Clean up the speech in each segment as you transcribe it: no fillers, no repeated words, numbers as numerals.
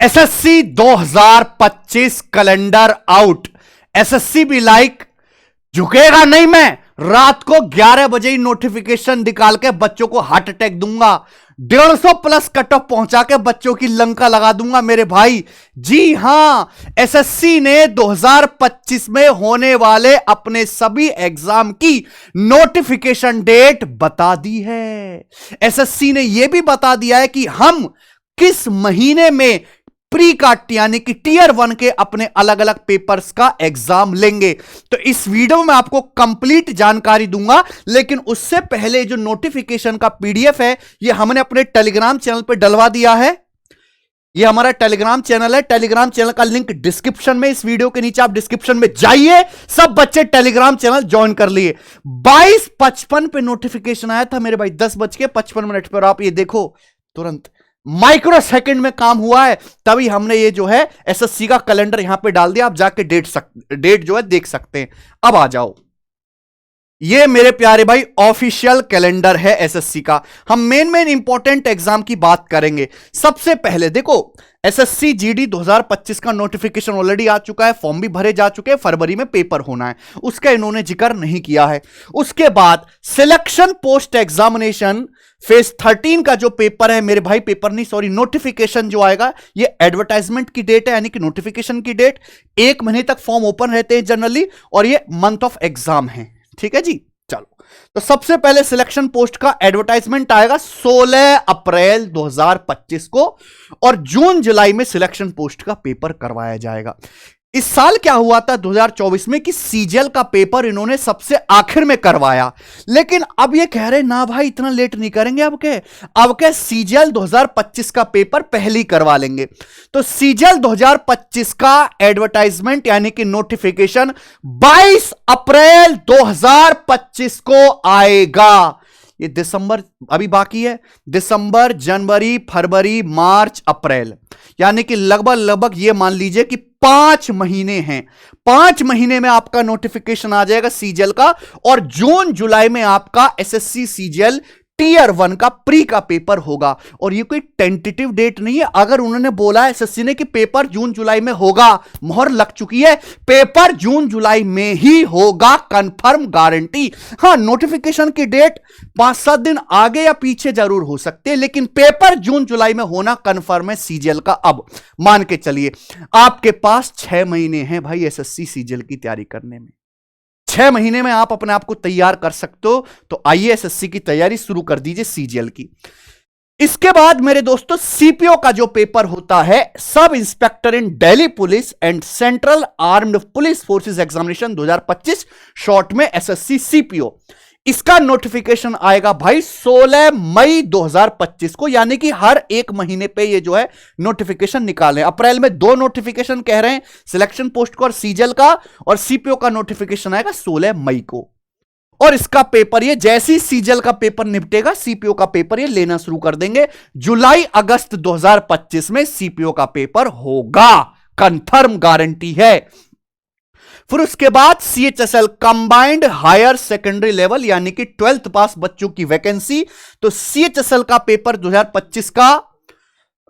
SSC 2025 calendar out. SSC भी like झुकेगा नहीं। मैं रात को 11 बजे ही नोटिफिकेशन निकाल के बच्चों को हार्ट अटैक दूंगा, 150 प्लस कट ऑफ पहुंचा के बच्चों की लंका लगा दूंगा मेरे भाई। जी हां, एसएससी ने 2025 में होने वाले अपने सभी एग्जाम की नोटिफिकेशन डेट बता दी है। एसएससी ने यह भी बता दिया है कि हम किस महीने में प्री काट यानी कि टीयर 1 के अपने अलग अलग पेपर्स का एग्जाम लेंगे। तो इस वीडियो में आपको कंप्लीट जानकारी दूंगा, लेकिन उससे पहले जो नोटिफिकेशन का पीडीएफ है ये हमने अपने टेलीग्राम चैनल पे डलवा दिया है। ये हमारा टेलीग्राम चैनल है। टेलीग्राम चैनल का लिंक डिस्क्रिप्शन में, इस वीडियो के नीचे आप डिस्क्रिप्शन में जाइए। सब बच्चे टेलीग्राम चैनल ज्वाइन कर लिए। 22:55 पे नोटिफिकेशन आया था मेरे भाई, 10:55 पर। आप ये देखो, तुरंत माइक्रो सेकंड में काम हुआ है। तभी हमने ये जो है एसएससी का कैलेंडर यहां पे डाल दिया। आप जाके डेट जो है देख सकते हैं। अब आ जाओ, ये मेरे प्यारे भाई ऑफिशियल कैलेंडर है एसएससी का। हम मेन इंपॉर्टेंट एग्जाम की बात करेंगे। सबसे पहले देखो, एसएससी जीडी 2025 का नोटिफिकेशन ऑलरेडी आ चुका है, फॉर्म भी भरे जा चुके हैं, फरवरी में पेपर होना है, उसका इन्होंने जिक्र नहीं किया है। उसके बाद सिलेक्शन पोस्ट एग्जामिनेशन फेज 13 का जो पेपर है मेरे भाई, पेपर नहीं सॉरी नोटिफिकेशन जो आएगा, ये एडवर्टाइजमेंट की डेट है यानी कि नोटिफिकेशन की डेट। 1 महीने तक फॉर्म ओपन रहते हैं जनरली, और ये मंथ ऑफ एग्जाम है। ठीक है जी, चलो। तो सबसे पहले सिलेक्शन पोस्ट का एडवर्टाइजमेंट आएगा 16 अप्रैल 2025 को, और जून जुलाई में सिलेक्शन पोस्ट का पेपर करवाया जाएगा। इस साल क्या हुआ था 2024 में कि सीजीएल का पेपर इन्होंने सबसे आखिर में करवाया, लेकिन अब ये कह रहे ना भाई इतना लेट नहीं करेंगे। अब के सीजीएल 2025 का पेपर पहले ही करवा लेंगे। तो सीजीएल 2025 का एडवर्टाइजमेंट यानी कि नोटिफिकेशन 22 अप्रैल 2025 को आएगा। ये दिसंबर अभी बाकी है, दिसंबर, जनवरी, फरवरी, मार्च, अप्रैल, यानी कि लगभग ये मान लीजिए कि 5 महीने हैं। 5 महीने में आपका नोटिफिकेशन आ जाएगा सीजीएल का, और जून जुलाई में आपका एसएससी सीजीएल टीयर 1 का प्री का पेपर होगा। और ये कोई टेंटेटिव डेट नहीं है। अगर उन्होंने बोला है एसएससी ने कि पेपर जून जुलाई में होगा, मोहर लग चुकी है, पेपर जून जुलाई में ही होगा, कंफर्म गारंटी। हां, नोटिफिकेशन की डेट 5-7 दिन आगे या पीछे जरूर हो सकते हैं, लेकिन पेपर जून जुलाई में होना कंफर्म है सीजीएल का। अब मान के चलिए आपके पास 6 महीने हैं भाई एसएससी सीजीएल की तैयारी करने में। 6 महीने में आप अपने आप को तैयार कर सकते हो। तो आइए एसएससी की तैयारी शुरू कर दीजिए सीजीएल की। इसके बाद मेरे दोस्तों सीपीओ का जो पेपर होता है, sub inspector in Delhi police and central armed police forces examination 2025, short में एसएससी सीपीओ, इसका नोटिफिकेशन आएगा भाई 16 मई 2025 को, यानी कि हर 1 महीने पे ये जो है नोटिफिकेशन निकालें। अप्रैल में 2 नोटिफिकेशन कह रहे हैं, सिलेक्शन पोस्ट को और सीजीएल का, और सीपीओ का नोटिफिकेशन आएगा 16 मई को। और इसका पेपर ये जैसे ही सीजीएल का पेपर निपटेगा, सीपीओ का पेपर ये लेना शुरू कर देंगे। जुलाई अगस्त 2025 में सीपीओ का पेपर होगा, कंफर्म गारंटी है। फिर उसके बाद CHSL combined higher secondary level यानी कि 12th पास बच्चों की वैकेंसी। तो सीएचएसएल का पेपर 2025 का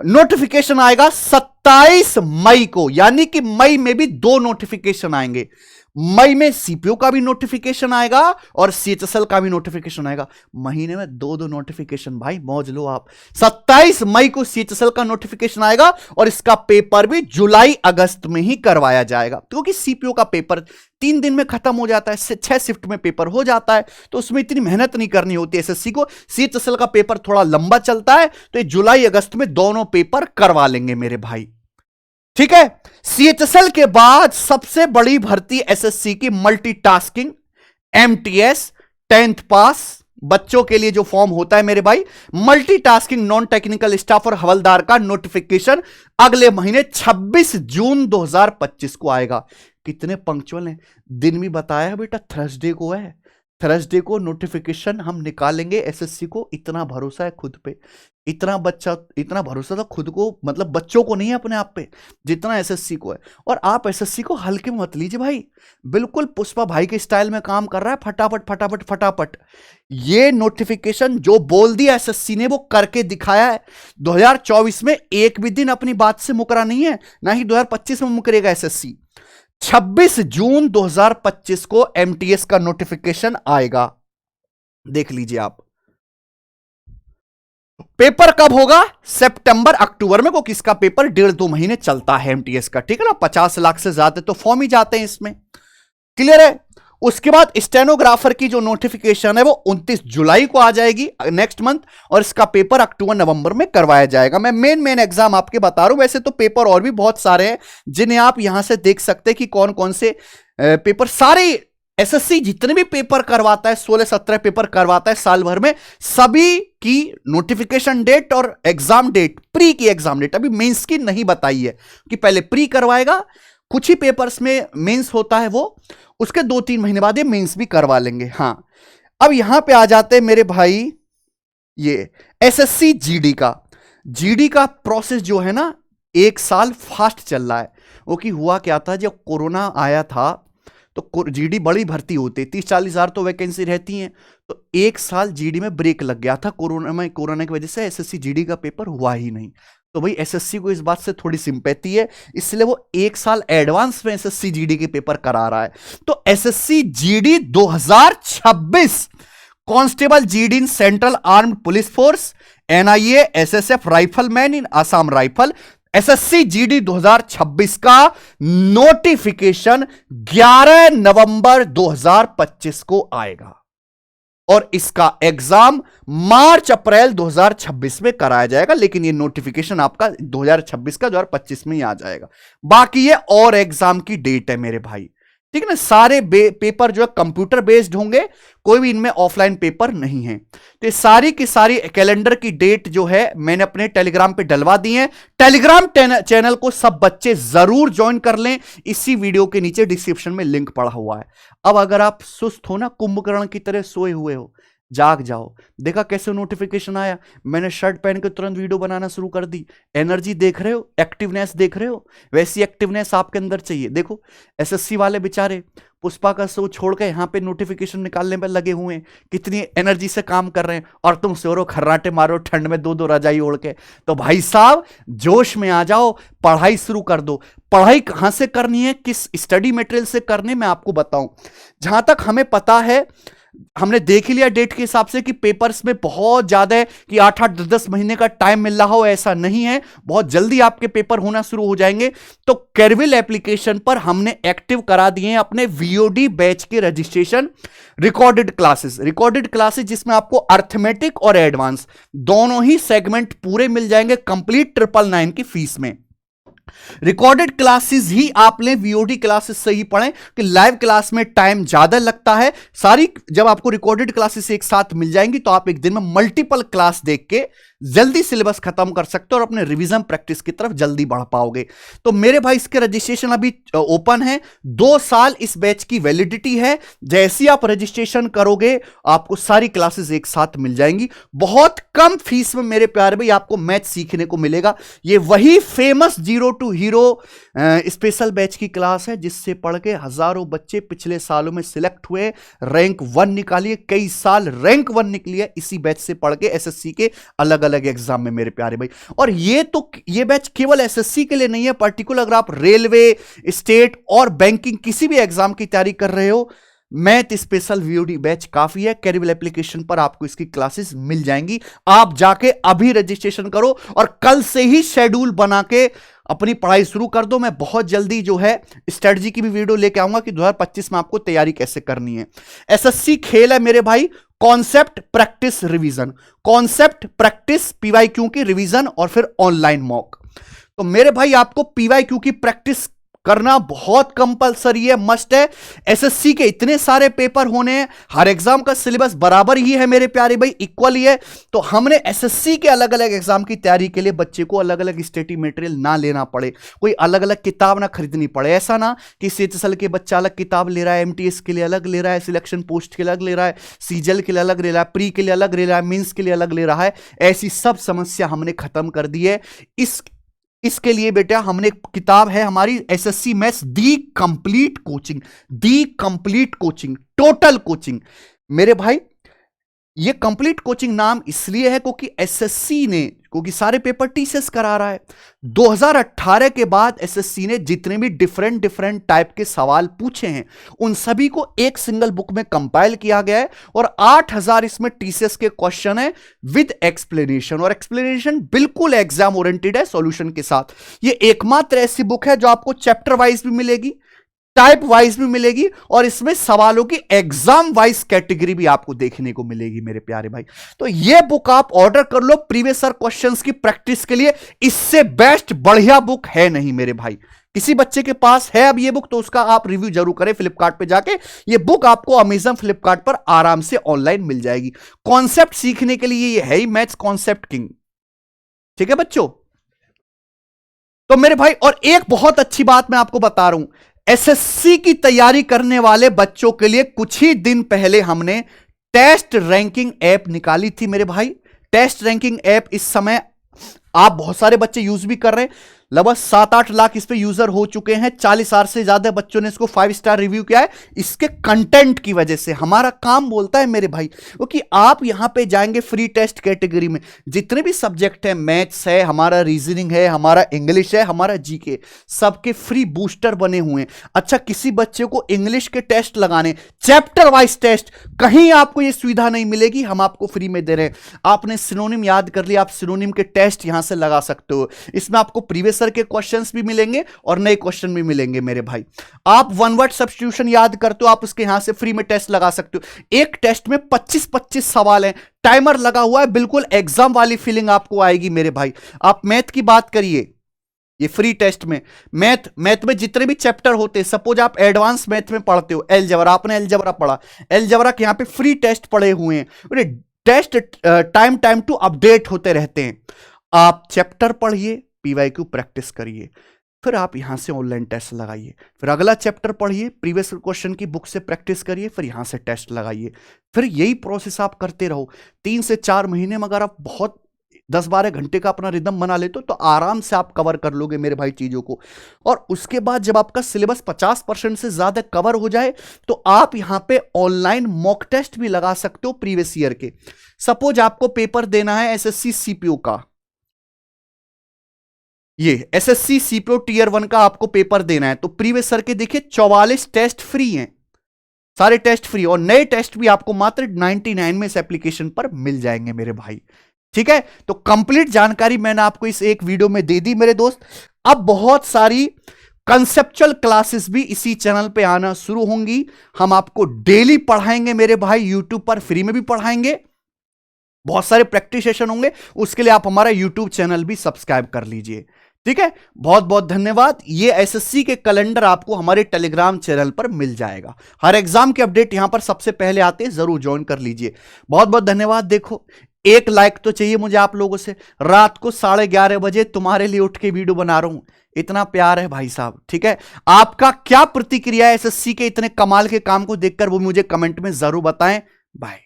नोटिफिकेशन आएगा 27 मई को, यानी कि मई में भी 2 नोटिफिकेशन आएंगे। मई में सीपीओ का भी नोटिफिकेशन आएगा और सीएचएसएल का भी नोटिफिकेशन आएगा। महीने में 2 नोटिफिकेशन भाई, मौज लो आप। 27 मई को सीएचएसएल का नोटिफिकेशन आएगा, और इसका पेपर भी जुलाई अगस्त में ही करवाया जाएगा, क्योंकि सीपीओ का पेपर 3 दिन में खत्म हो जाता है, 6 शिफ्ट में पेपर हो जाता है, तो उसमें इतनी मेहनत नहीं करनी होती एसएससी को। सीएचएसएल का पेपर थोड़ा लंबा चलता है, तो जुलाई अगस्त में दोनों पेपर करवा लेंगे मेरे भाई। ठीक है। सीएचएसएल के बाद सबसे बड़ी भर्ती एसएससी की मल्टीटास्किंग एमटीएस 10th पास बच्चों के लिए जो फॉर्म होता है मेरे भाई, मल्टीटास्किंग नॉन टेक्निकल स्टाफ और हवलदार का नोटिफिकेशन अगले महीने 26 जून 2025 को आएगा। कितने पंक्चुअल हैं, दिन भी बताया बेटा, थर्सडे को है। थर्सडे को नोटिफिकेशन हम निकालेंगे। एसएससी को इतना भरोसा है खुद पे, इतना भरोसा था खुद को, मतलब बच्चों को नहीं है अपने आप पे, जितना एसएससी को है। और आप एसएससी को हल्के में मत लीजिए भाई, बिल्कुल पुष्पा भाई के स्टाइल में काम कर रहा है, फटाफट फटाफट फटाफट। ये नोटिफिकेशन जो बोल दिया एसएससी ने वो करके दिखाया है। 2024 में एक भी दिन अपनी बात से मुकरा नहीं है, ना ही 2025 में मुकरेगा एसएससी। 26 जून 2025 को एमटीएस का नोटिफिकेशन आएगा, देख लीजिए आप। पेपर कब होगा? सितंबर अक्टूबर में, क्योंकि इसका पेपर 1.5-2 महीने चलता है एमटीएस का, ठीक है ना। 50 लाख से ज्यादा तो फॉर्म ही जाते हैं इसमें, क्लियर है। उसके बाद स्टेनोग्राफर की जो नोटिफिकेशन है वो 29 जुलाई को आ जाएगी नेक्स्ट मंथ, और इसका पेपर अक्टूबर नवंबर में करवाया जाएगा। मैं मेन एग्जाम आपके बता रहा हूं, वैसे तो पेपर और भी बहुत सारे हैं जिन्हें आप यहां से देख सकते हैं कि कौन कौन से पेपर। सारे एसएससी जितने भी पेपर करवाता है, 16-17 पेपर करवाता है साल भर में, सभी की नोटिफिकेशन डेट और एग्जाम डेट, प्री की एग्जाम डेट अभी मेंस की नहीं बताई है कि पहले प्री करवाएगा, कुछ ही पेपर्स में मेंस होता है वो, उसके 2-3 महीने बाद ये मेंस भी करवा लेंगे। हां, अब यहां पे आ जाते हैं मेरे भाई, ये एसएससी जीडी का प्रोसेस जो है ना, 1 साल फास्ट चल रहा है। वो कि हुआ क्या था, जब कोरोना आया था तो जीडी बड़ी भर्ती होती है, 30-40 हजार तो वैकेंसी रहती हैं, तो 1 साल जीडी में ब्रेक लग गया था कोरोना की वजह से एसएससी जीडी का पेपर हुआ ही नहीं। तो भाई एसएससी को इस बात से थोड़ी सिंपैथी है, इसलिए वो 1 साल एडवांस में एसएससी जीडी के पेपर करा रहा है। तो SSC GD 2026, constable GD in central armed police force, NIA, SSF, rifleman in Assam rifle, SSC GD 2026 का नोटिफिकेशन 11 नवंबर 2025 को आएगा, और इसका एग्जाम मार्च अप्रैल 2026 में कराया जाएगा। लेकिन ये नोटिफिकेशन आपका 2026 का 2025 में ही आ जाएगा। बाकी ये और एग्जाम की डेट है मेरे भाई, ठीक है ना। सारे पेपर जो है कंप्यूटर बेस्ड होंगे, कोई भी इनमें ऑफलाइन पेपर नहीं है। तो ये सारी की सारी कैलेंडर की डेट जो है मैंने अपने टेलीग्राम पे डलवा दी है। टेलीग्राम चैनल को सब बच्चे जरूर ज्वाइन कर लें, इसी वीडियो के नीचे डिस्क्रिप्शन में लिंक पड़ा हुआ है। अब अगर आप सुस्त हो ना, कुंभकर्ण की तरह सोए हुए हो, जाग जाओ। देखा कैसे नोटिफिकेशन आया, मैंने शर्ट पहन के तुरंत वीडियो बनाना शुरू कर दी। एनर्जी देख रहे हो, एक्टिवनेस देख रहे हो, वैसी एक्टिवनेस आपके अंदर चाहिए। देखो एसएससी वाले बेचारे पुष्पा का शो छोड़ के यहाँ पे नोटिफिकेशन निकालने में लगे हुए हैं, कितनी एनर्जी से काम कर रहे हैं, और तुम सो रहो खर्राटे मारो ठंड में 2-2 रजाई ओढ़ के। तो भाई साहब जोश में आ जाओ, पढ़ाई शुरू कर दो। पढ़ाई कहां से करनी है, किस स्टडी मटेरियल से करनी है, मैं आपको बताऊं। जहां तक हमें पता है, हमने देख ही लिया डेट के हिसाब से कि पेपर्स में बहुत ज्यादा है कि 8-8, 10-10 महीने का टाइम मिल रहा हो, ऐसा नहीं है। बहुत जल्दी आपके पेपर होना शुरू हो जाएंगे। तो कैरविल एप्लीकेशन पर हमने एक्टिव करा दिए हैं अपने वीओडी बैच के रजिस्ट्रेशन। रिकॉर्डेड क्लासेस जिसमें आपको अर्थमेटिक और एडवांस दोनों ही सेगमेंट पूरे मिल जाएंगे कंप्लीट 999 की फीस में। रिकॉर्डेड क्लासेस ही आप लें, वीओडी क्लासेस से ही पढ़ें कि लाइव क्लास में टाइम ज्यादा लगता है। सारी जब आपको रिकॉर्डेड क्लासेस एक साथ मिल जाएंगी तो आप एक दिन में मल्टीपल क्लास देख के जल्दी सिलेबस खत्म कर सकते हो और अपने रिवीजन प्रैक्टिस की तरफ जल्दी बढ़ पाओगे। तो मेरे भाई इसके रजिस्ट्रेशन अभी ओपन है, 2 साल इस बैच की वैलिडिटी है। जैसे ही आप रजिस्ट्रेशन करोगे आपको सारी क्लासेस एक साथ मिल जाएंगी, बहुत कम फीस में मेरे प्यारे भाई आपको मैथ सीखने को मिलेगा। ये वही famous zero to hero special batch की क्लास है जिससे पढ़ के हजारों बच्चे पिछले सालों में सिलेक्ट हुए, रैंक 1 निकालिए, कई साल रैंक 1 निकली है इसी बैच से पढ़ के एसएससी के अलग अलग एग्जाम में मेरे प्यारे भाई। और ये बैच केवल एसएससी के लिए नहीं है, पर्टिकुलर अगर आप रेलवे, स्टेट और बैंकिंग किसी भी एग्जाम की तैयारी कर रहे हो, मैथ स्पेशल वीओडी बैच काफी है। कैरिबल एप्लीकेशन पर आपको इसकी क्लासेस मिल जाएंगी। आप जाके अभी रजिस्ट्रेशन करो और कल से ही शेड्यूल बना के अपनी पढ़ाई शुरू कर दो। मैं बहुत जल्दी जो है स्ट्रेटजी की भी वीडियो लेके आऊंगा कि 2025 में आपको तैयारी कैसे करनी है। एसएससी खेल है मेरे भाई concept practice revision, concept practice PYQ की रिवीजन और फिर ऑनलाइन मॉक। तो मेरे भाई आपको पीवाईक्यू की प्रैक्टिस करना बहुत कंपलसरी है, मस्ट है। एसएससी के इतने सारे पेपर होने हैं, हर एग्जाम का सिलेबस बराबर ही है मेरे प्यारे भाई, इक्वल ही है। तो हमने एसएससी के अलग अलग एग्जाम की तैयारी के लिए बच्चे को अलग अलग स्टडी मटेरियल ना लेना पड़े, कोई अलग अलग किताब ना खरीदनी पड़े। ऐसा ना कि सीएचएसएल के बच्चा अलग किताब ले रहा है, एमटीएस के लिए अलग ले रहा है, सिलेक्शन पोस्ट के लिए अलग ले रहा है, सीजल के लिए अलग ले रहा है, प्री के लिए अलग ले रहा है, मींस के लिए अलग ले रहा है। ऐसी सब समस्या हमने खत्म कर दी है। इसके लिए बेटा हमने किताब है हमारी एसएससी मैथ्स दी कंप्लीट कोचिंग, दी कंप्लीट कोचिंग, टोटल कोचिंग। मेरे भाई ये कंप्लीट कोचिंग नाम इसलिए है क्योंकि एसएससी ने, क्योंकि सारे पेपर टीसीएस करा रहा है। 2018 के बाद एसएससी ने जितने भी डिफरेंट टाइप के सवाल पूछे हैं उन सभी को एक सिंगल बुक में कंपाइल किया गया है और 8000 इसमें टीसीएस के क्वेश्चन है विद एक्सप्लेनेशन, और एक्सप्लेनेशन बिल्कुल एग्जाम ओरिएंटेड है सॉल्यूशन के साथ। ये एकमात्र ऐसी बुक है जो आपको चैप्टर वाइज भी मिलेगी, टाइप वाइज भी मिलेगी, और इसमें सवालों की एग्जाम वाइज कैटेगरी भी आपको देखने को मिलेगी मेरे प्यारे भाई। तो ये बुक आप ऑर्डर कर लो प्रीवियस ईयर क्वेश्चंस की प्रैक्टिस के लिए। इससे बेस्ट बढ़िया बुक है नहीं मेरे भाई। किसी बच्चे के पास है अब ये बुक तो उसका आप रिव्यू जरूर करें फ्लिपकार्ट पे जाके। ये बुक आपको अमेजन फ्लिपकार्ट पर आराम से ऑनलाइन मिल जाएगी। कॉन्सेप्ट सीखने के लिए ये है ही मैथ्स कॉन्सेप्ट किंग, ठीक है बच्चों। तो मेरे भाई और एक बहुत अच्छी बात मैं आपको बता रहा हूं, एसएससी की तैयारी करने वाले बच्चों के लिए कुछ ही दिन पहले हमने टेस्ट रैंकिंग ऐप निकाली थी मेरे भाई। टेस्ट रैंकिंग ऐप इस समय आप बहुत सारे बच्चे यूज भी कर रहे हैं, लगभग 7-8 लाख इस पे यूजर हो चुके हैं। 40,000 से ज्यादा बच्चों ने इसको 5 स्टार रिव्यू किया है। इसके कंटेंट की वजह से हमारा काम बोलता है मेरे भाई, क्योंकि आप यहां पे जाएंगे फ्री टेस्ट कैटेगरी में जितने भी सब्जेक्ट है, मैथ्स है, हमारा रीजनिंग है, हमारा इंग्लिश है, हमारा जीके, सबके फ्री बूस्टर बने हुए हैं। अच्छा किसी बच्चे को इंग्लिश के टेस्ट लगाने, चैप्टर वाइज टेस्ट, कहीं आपको यह सुविधा नहीं मिलेगी, हम आपको फ्री में दे रहे हैं। आपने सिनोनिम याद कर लिया, आप सिनोनिम के टेस्ट यहां से लगा सकते हो। इसमें आपको प्रीवियस ईयर के क्वेश्चंस भी मिलेंगे और नए क्वेश्चन भी मिलेंगे मेरे भाई। आप वन वर्ड सब्स्टिट्यूशन याद करते हो, आप उसके यहां से फ्री में टेस्ट लगा सकते हो। एक टेस्ट में 25-25 सवाल हैं, टाइमर लगा हुआ है, बिल्कुल एग्जाम वाली फीलिंग आपको आएगी मेरे भाई। आप मैथ की बात करिए, ये फ्री टेस्ट में मैथ में जितने भी चैप्टर होते हैं, सपोज आप एडवांस मैथ में पढ़ते हो, एलजेब्रा, आपने एलजेब्रा पढ़ा, एलजेब्रा के यहां पे फ्री टेस्ट पड़े हुए हैं। टेस्ट टाइम टू अपडेट होते रहते हैं। आप चैप्टर पढ़िए, पीवाईक्यू प्रैक्टिस करिए, फिर आप यहां से ऑनलाइन टेस्ट लगाइए, फिर अगला चैप्टर पढ़िए, प्रीवियस क्वेश्चन की बुक से प्रैक्टिस करिए, फिर यहां से टेस्ट लगाइए। फिर यही प्रोसेस आप करते रहो। 3 से 4 महीने में अगर आप बहुत 10-12 घंटे का अपना रिदम बना लेते हो तो आराम से आप कवर कर लोगे मेरे भाई चीजों को। और उसके बाद जब आपका सिलेबस 50% से ज्यादा कवर हो जाए तो आप यहां पे ऑनलाइन मॉक टेस्ट भी लगा सकते हो प्रीवियस ईयर के। सपोज आपको पेपर देना है एसएससी सीपीओ का, ये एसएससी सीपीओ टीयर 1 का आपको पेपर देना है, तो प्रीवियस ईयर के देखिए 44 टेस्ट फ्री हैं, सारे टेस्ट फ्री, और नए टेस्ट भी आपको मात्र 99 में इस एप्लीकेशन पर मिल जाएंगे मेरे भाई। ठीक है, तो कंप्लीट जानकारी मैंने आपको इस एक वीडियो में दे दी मेरे दोस्त। अब बहुत सारी कंसेप्चुअल क्लासेस भी इसी चैनल पे आना शुरू होंगी। हम आपको डेली पढ़ाएंगे मेरे भाई, यूट्यूब पर फ्री में भी पढ़ाएंगे, बहुत सारे प्रैक्टिस सेशन होंगे। उसके लिए आप हमारा यूट्यूब चैनल भी सब्सक्राइब कर लीजिए। ठीक है, बहुत बहुत धन्यवाद। ये एसएससी के कैलेंडर आपको हमारे टेलीग्राम चैनल पर मिल जाएगा। हर एग्जाम के अपडेट यहां पर सबसे पहले आते हैं, जरूर ज्वाइन कर लीजिए। बहुत बहुत धन्यवाद। देखो, एक लाइक तो चाहिए मुझे आप लोगों से। रात को 11:30 बजे तुम्हारे लिए उठ के वीडियो बना रहा हूं, इतना प्यार है भाई साहब। ठीक है, आपका क्या प्रतिक्रिया है एसएससी के इतने कमाल के काम को देखकर, वो मुझे कमेंट में जरूर बताएं। बाय।